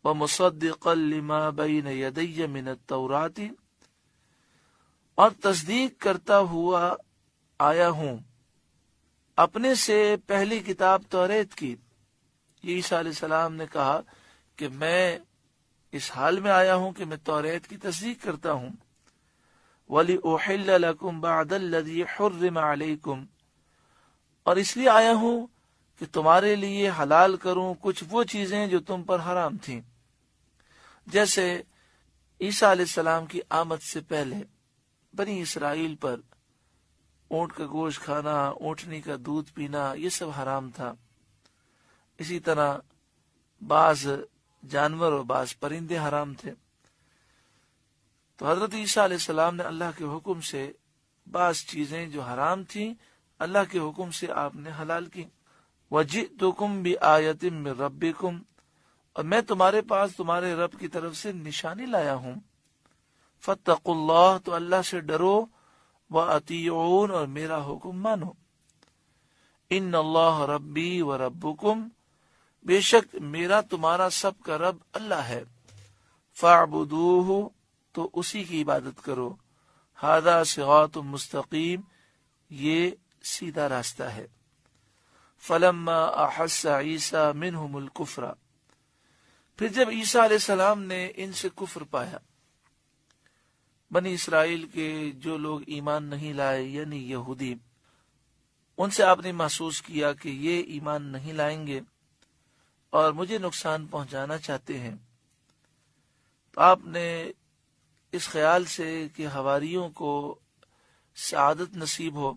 وَمُصَدِّقًا لِمَا بَيْنَ يَدَيَّ مِنَ التَّوْرَاةِ، اور تصدیق کرتا ہوا آیا ہوں اپنے سے پہلی کتاب توریت کی۔ یہ عیسیٰ علیہ السلام نے کہا کہ میں اس حال میں آیا ہوں کہ میں توریت کی تصدیق کرتا ہوں۔ وَلِأُحِلَّ لَكُمْ بَعْدَ الَّذِي حُرِّمَ عَلَيْكُمْ، اور اس لیے آیا ہوں کہ تمہارے لیے حلال کروں کچھ وہ چیزیں جو تم پر حرام تھیں۔ جیسے عیسیٰ علیہ السلام کی آمد سے پہلے بنی اسرائیل پر اونٹ کا گوشت کھانا، اونٹنی کا دودھ پینا، یہ سب حرام تھا۔ اسی طرح بعض جانور اور بعض پرندے حرام تھے۔ تو حضرت عیسیٰ علیہ السلام نے اللہ کے حکم سے بعض چیزیں جو حرام تھیں اللہ کے حکم سے آپ نے حلال کی۔ وَجِئْتُكُمْ بِآیَةٍ مِّن رَبِّكُمْ، اور میں تمہارے پاس تمہارے رب کی طرف سے نشانی لایا ہوں۔ فَاتَّقُوا اللَّهَ، تو اللہ سے ڈرو، وَأَطِیعُونِ، اور میرا حکم مانو۔ إِنَّ اللَّهَ رَبِّي وَرَبُّكُمْ، بے شک میرا تمہارا سب کا رب اللہ ہے۔ فَاعْبُدُوهُ، تو اسی کی عبادت کرو۔ هَذَا صِرَاطٌ مُسْتَقِيمٌ، یہ سیدھا راستہ ہے۔ فَلَمَّا أَحَسَّ عِیسیٰ مِنْهُمُ الْكُفْرَ، پھر جب عیسیٰ علیہ السلام نے ان سے کفر پایا، بنی اسرائیل کے جو لوگ ایمان نہیں لائے یعنی یہودی، ان سے آپ نے محسوس کیا کہ یہ ایمان نہیں لائیں گے اور مجھے نقصان پہنچانا چاہتے ہیں، تو آپ نے اس خیال سے کہ حواریوں کو سعادت نصیب ہو،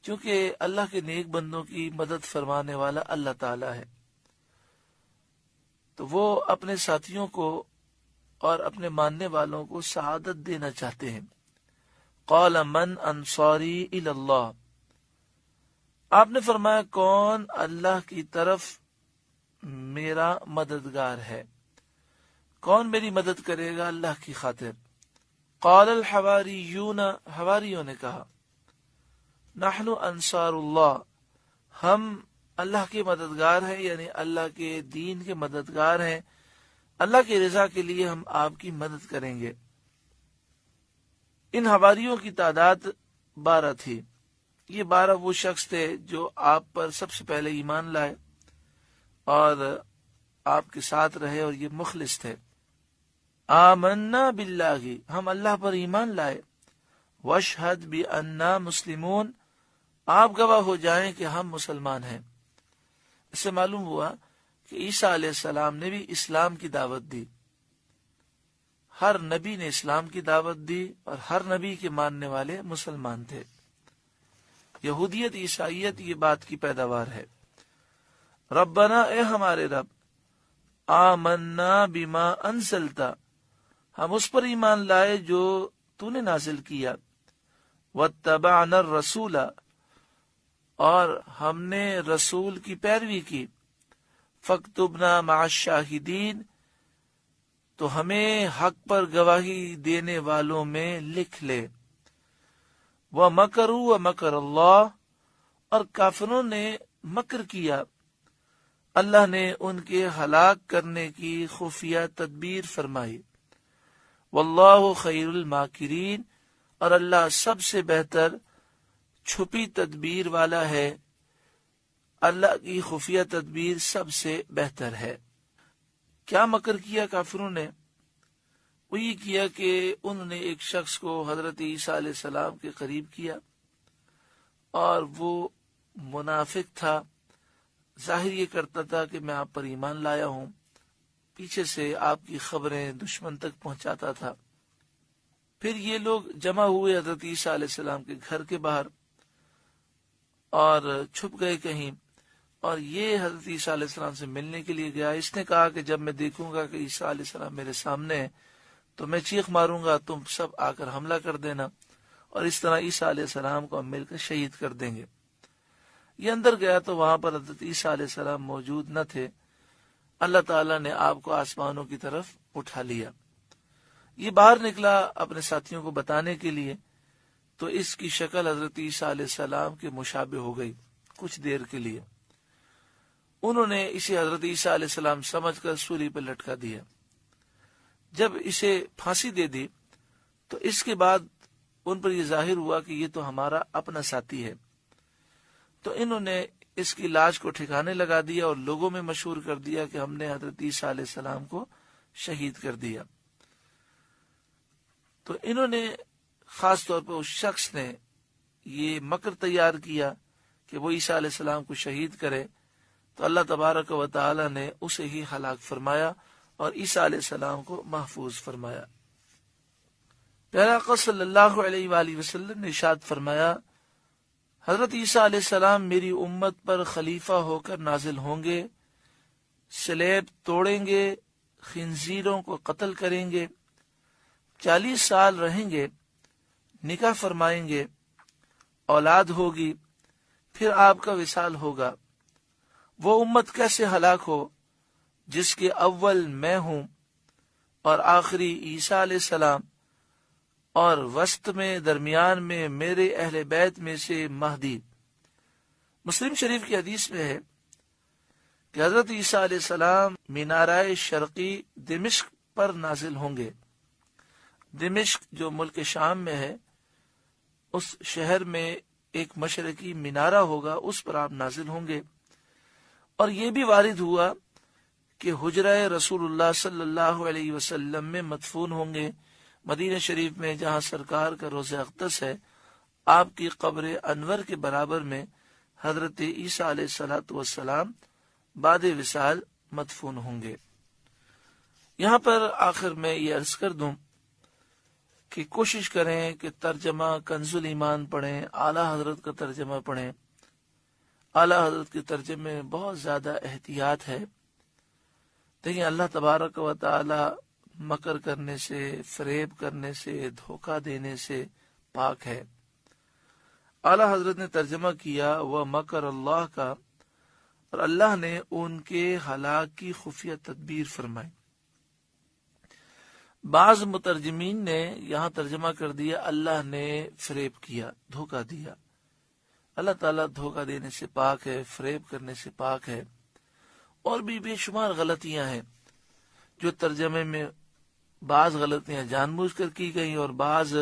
کیونکہ اللہ کے نیک بندوں کی مدد فرمانے والا اللہ تعالی ہے، تو وہ اپنے ساتھیوں کو اور اپنے ماننے والوں کو سعادت دینا چاہتے ہیں۔ قال من انصاری الی اللہ، آپ نے فرمایا کون اللہ کی طرف میرا مددگار ہے، کون میری مدد کرے گا اللہ کی خاطر۔ قال الحواریون، حواریوں نے کہا نحن انصار اللہ، ہم اللہ کے مددگار ہیں، یعنی اللہ کے دین کے مددگار ہیں، اللہ کی رضا کے لیے ہم آپ کی مدد کریں گے۔ ان حواریوں کی تعداد 12 تھی۔ یہ 12 وہ شخص تھے جو آپ پر سب سے پہلے ایمان لائے اور آپ کے ساتھ رہے، اور یہ مخلص تھے۔ آمنا باللہ، ہم اللہ پر ایمان لائے، واشہد بأننا مسلمون، آپ گواہ ہو جائیں کہ ہم مسلمان ہیں۔ اس سے معلوم ہوا کہ عیسیٰ علیہ السلام نے بھی اسلام کی دعوت دی، ہر نبی نے اسلام کی دعوت دی اور ہر نبی کے ماننے والے مسلمان تھے۔ یہودیت عیسائیت یہ بات کی پیداوار ہے۔ ربنا، اے ہمارے رب، آمنا بما انزلتا، ہم اس پر ایمان لائے جو تو نے نازل کیا، واتبعنا الرسول، اور ہم نے رسول کی پیروی کی، فاکتبنا مع الشاہدین، تو ہمیں حق پر گواہی دینے والوں میں لکھ لے۔ وَمَكَرُوا وَمَكَرَ اللَّهُ، اور کافروں نے مکر کیا، اللہ نے ان کے ہلاک کرنے کی خفیہ تدبیر فرمائی۔ واللہ خیر الماکرین، اور اللہ سب سے بہتر چھپی تدبیر والا ہے، اللہ کی خفیہ تدبیر سب سے بہتر ہے۔ کیا مکر کیا کافروں نے؟ وہ یہ کیا کہ انہوں نے ایک شخص کو حضرت عیسیٰ علیہ السلام کے قریب کیا، اور وہ منافق تھا، ظاہر یہ کرتا تھا کہ میں آپ پر ایمان لایا ہوں، پیچھے سے آپ کی خبریں دشمن تک پہنچاتا تھا۔ پھر یہ لوگ جمع ہوئے حضرت عیسیٰ علیہ السلام کے گھر کے باہر اور چھپ گئے کہیں، اور یہ حضرت عیسیٰ علیہ السلام سے ملنے کے لیے گیا۔ اس نے کہا کہ جب میں دیکھوں گا کہ عیسیٰ علیہ السلام میرے سامنے ہے تو میں چیخ ماروں گا، تم سب آ کر حملہ کر دینا، اور اس طرح عیسیٰ علیہ السلام کو ہم مل کر شہید کر دیں گے۔ یہ اندر گیا تو وہاں پر حضرت عیسیٰ علیہ السلام موجود نہ تھے۔ اللہ تعالیٰ نے آپ کو آسمانوں کی طرف اٹھا لیا۔ یہ باہر نکلا اپنے ساتھیوں کو بتانے کے لیے، تو اس کی شکل حضرت عیسیٰ علیہ السلام کے مشابہ ہو گئی کچھ دیر کے لیے۔ انہوں نے اسے حضرت عیسیٰ علیہ السلام سمجھ کر سولی پر لٹکا دیا۔ جب اسے پھانسی دے دی تو اس کے بعد ان پر یہ ظاہر ہوا کہ یہ تو ہمارا اپنا ساتھی ہے، تو انہوں نے اس کی لاش کو ٹھکانے لگا دیا اور لوگوں میں مشہور کر دیا کہ ہم نے حضرت عیسیٰ علیہ السلام کو شہید کر دیا۔ تو انہوں نے خاص طور پر اس شخص نے یہ مکر تیار کیا کہ وہ عیسیٰ علیہ السلام کو شہید کرے، تو اللہ تبارک و تعالی نے اسے ہی ہلاک فرمایا اور عیسیٰ علیہ السلام کو محفوظ فرمایا۔ پیارے آقا صلی اللہ علیہ وآلہ وسلم نے ارشاد فرمایا، حضرت عیسیٰ علیہ السلام میری امت پر خلیفہ ہو کر نازل ہوں گے، سلیب توڑیں گے، خنزیروں کو قتل کریں گے، 40 سال رہیں گے، نکاح فرمائیں گے، اولاد ہوگی، پھر آپ کا وصال ہوگا۔ وہ امت کیسے ہلاک ہو جس کے اول میں ہوں اور آخری عیسیٰ علیہ السلام اور وسط میں درمیان میں میرے اہل بیت میں سے مہدی۔ مسلم شریف کی حدیث میں ہے کہ حضرت عیسیٰ علیہ السلام مینارۂ شرقی دمشق پر نازل ہوں گے۔ دمشق جو ملک شام میں ہے، اس شہر میں ایک مشرقی مینارہ ہوگا، اس پر آپ نازل ہوں گے۔ اور یہ بھی وارد ہوا کہ حجرہ رسول اللہ صلی اللہ علیہ وسلم میں مدفون ہوں گے، مدینہ شریف میں جہاں سرکار کا روضہ اقدس ہے، آپ کی قبر انور کے برابر میں حضرت عیسیٰ علیہ السلام بعد وصال مدفون ہوں گے۔ یہاں پر آخر میں یہ عرض کر دوں کہ کوشش کریں کہ ترجمہ کنز الایمان پڑھیں، اعلیٰ حضرت کا ترجمہ پڑھیں۔ اعلیٰ حضرت کے ترجمے میں بہت زیادہ احتیاط ہے۔ دیکھیں اللہ تبارک و تعالی مکر کرنے سے، فریب کرنے سے، دھوکہ دینے سے پاک ہے۔ اعلیٰ حضرت نے ترجمہ کیا وہ مکر اللہ کا، اور اللہ نے ان کے ہلاک کی خفیہ تدبیر فرمائی۔ بعض مترجمین نے یہاں ترجمہ کر دیا اللہ نے فریب کیا، دھوکہ دیا۔ اللہ تعالیٰ دھوکہ دینے سے پاک ہے، فریب کرنے سے پاک ہے۔ اور بھی بے شمار غلطیاں ہیں جو ترجمے میں بعض غلطیاں جان بوجھ کر کی گئیں اور بعض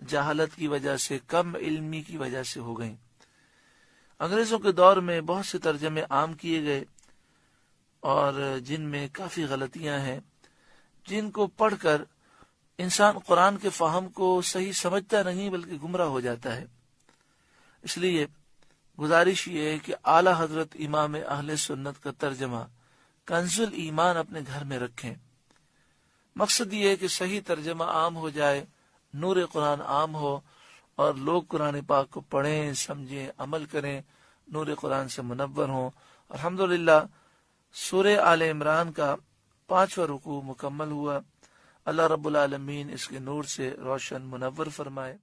جہالت کی وجہ سے، کم علمی کی وجہ سے ہو گئیں۔ انگریزوں کے دور میں بہت سے ترجمے عام کیے گئے اور جن میں کافی غلطیاں ہیں، جن کو پڑھ کر انسان قرآن کے فہم کو صحیح سمجھتا نہیں بلکہ گمراہ ہو جاتا ہے۔ اس لیے گزارش یہ ہے کہ اعلیٰ حضرت امام اہل سنت کا ترجمہ کنز الایمان اپنے گھر میں رکھیں۔ مقصد یہ ہے کہ صحیح ترجمہ عام ہو جائے، نور قرآن عام ہو اور لوگ قرآن پاک کو پڑھیں، سمجھیں، عمل کریں، نور قرآن سے منور ہوں۔ الحمدللہ سورہ آل عمران کا 5واں رکوع مکمل ہوا۔ اللہ رب العالمین اس کے نور سے روشن منور فرمائے۔